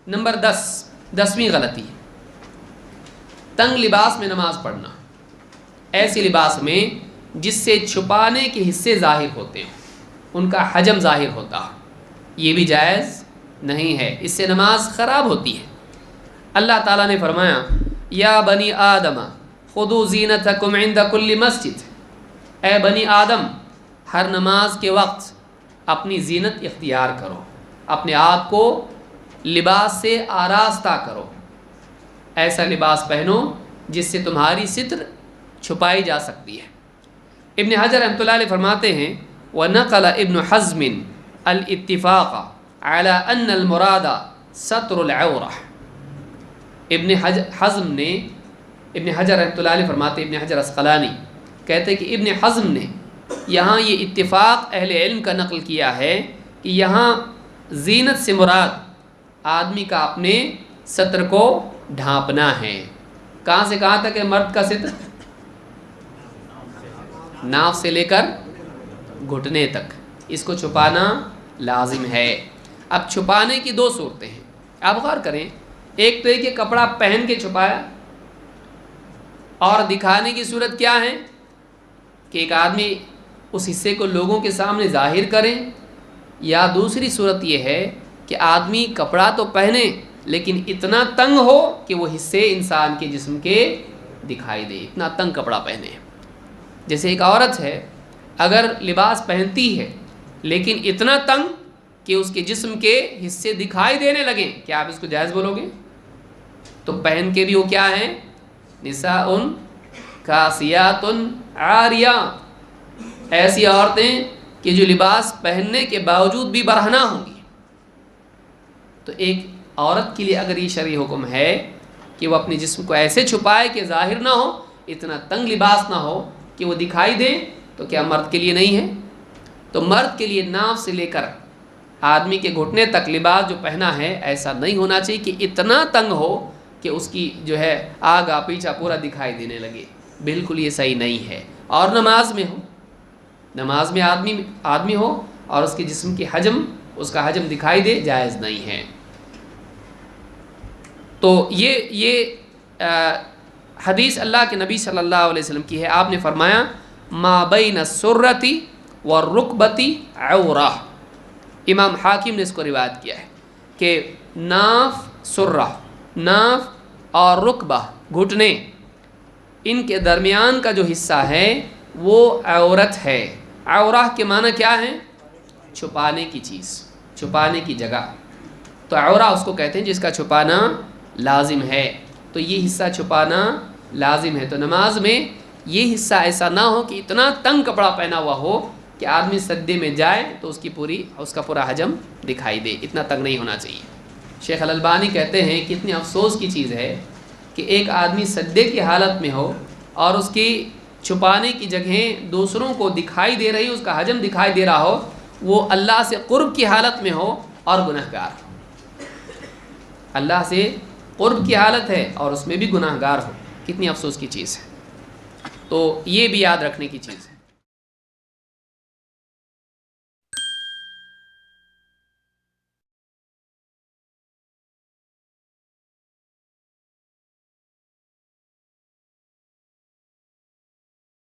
Number 10ویں غلطی، تنگ لباس میں نماز پڑھنا، ایسے لباس میں جس سے چھپانے کے حصے ظاہر ہوتے ہیں، ان کا حجم ظاہر ہوتا، یہ بھی جائز نہیں ہے، اس سے نماز خراب ہوتی ہے۔ اللہ تعالیٰ نے فرمایا یا بنی آدم خذوا زینتکم عند کل مسجد، اے بنی آدم ہر نماز کے وقت اپنی زینت اختیار کرو، اپنے آپ کو لباس سے آراستہ کرو، ایسا لباس پہنو جس سے تمہاری ستر چھپائی جا سکتی ہے۔ ابن حجر رحمۃ اللہ علیہ فرماتے ہیں وَنَقَلَ ابن حزم الاتفاق على ان المراد ستر العورہ، ابن حزم نے، ابن حجر رحمۃ اللہ علیہ فرماتے، ابن حجر عسقلانی کہتے ہیں کہ ابن حزم نے یہاں یہ اتفاق اہل علم کا نقل کیا ہے کہ یہاں زینت سے مراد آدمی کا اپنے ستر کو ڈھانپنا ہے۔ کہاں سے کہاں تک ہے مرد کا ستر؟ ناف سے لے کر گھٹنے تک، اس کو چھپانا لازم ہے۔ اب چھپانے کی دو صورتیں ہیں، آپ غور کریں، ایک تو ایک کپڑا پہن کے چھپایا، اور دکھانے کی صورت کیا ہے کہ ایک آدمی اس حصے کو لوگوں کے سامنے ظاہر کرے، یا دوسری صورت یہ ہے کہ آدمی کپڑا تو پہنے لیکن اتنا تنگ ہو کہ وہ حصے انسان کے جسم کے دکھائی دے، اتنا تنگ کپڑا پہنے۔ جیسے ایک عورت ہے اگر لباس پہنتی ہے لیکن اتنا تنگ کہ اس کے جسم کے حصے دکھائی دینے لگیں، کیا آپ اس کو جائز بولو گے؟ تو پہن کے بھی وہ کیا ہے؟ نساء کاسیات عاریات، ایسی عورتیں کہ جو لباس پہننے کے باوجود بھی برہنہ ہوں گی۔ تو ایک عورت کے لیے اگر یہ شرعی حکم ہے کہ وہ اپنے جسم کو ایسے چھپائے کہ ظاہر نہ ہو، اتنا تنگ لباس نہ ہو کہ وہ دکھائی دے، تو کیا مرد کے لیے نہیں ہے؟ تو مرد کے لیے ناف سے لے کر آدمی کے گھٹنے تک لباس جو پہنا ہے ایسا نہیں ہونا چاہیے کہ اتنا تنگ ہو کہ اس کی جو ہے آگا پیچھا پورا دکھائی دینے لگے، بالکل یہ صحیح نہیں ہے۔ اور نماز میں ہو، نماز میں آدمی ہو اور اس کے جسم کی حجم، اس کا حجم دکھائی دے، جائز نہیں ہے۔ تو یہ حدیث اللہ کے نبی صلی اللہ علیہ وسلم کی ہے، آپ نے فرمایا ما بین السرۃ والرکبۃ عورہ، امام حاکم نے اس کو روایت کیا ہے کہ ناف، سرہ ناف اور رکبہ گھٹنے، ان کے درمیان کا جو حصہ ہے وہ عورت ہے۔ عورہ کے معنی کیا ہے؟ چھپانے کی چیز، چھپانے کی جگہ، تو عورہ اس کو کہتے ہیں جس کا چھپانا لازم ہے۔ تو یہ حصہ چھپانا لازم ہے۔ تو نماز میں یہ حصہ ایسا نہ ہو کہ اتنا تنگ کپڑا پہنا ہوا ہو کہ آدمی سجدے میں جائے تو اس کا پورا حجم دکھائی دے، اتنا تنگ نہیں ہونا چاہیے۔ شیخ الالبانی کہتے ہیں کہ اتنی افسوس کی چیز ہے کہ ایک آدمی سجدے کی حالت میں ہو اور اس کی چھپانے کی جگہیں دوسروں کو دکھائی دے رہی، اس کا حجم دکھائی دے رہا ہو، وہ اللہ سے قرب کی حالت میں ہو اور گنہگار ہو۔ اللہ سے قرب کی حالت ہے اور اس میں بھی گنہگار ہو، کتنی افسوس کی چیز ہے۔ تو یہ بھی یاد رکھنے کی چیز ہے۔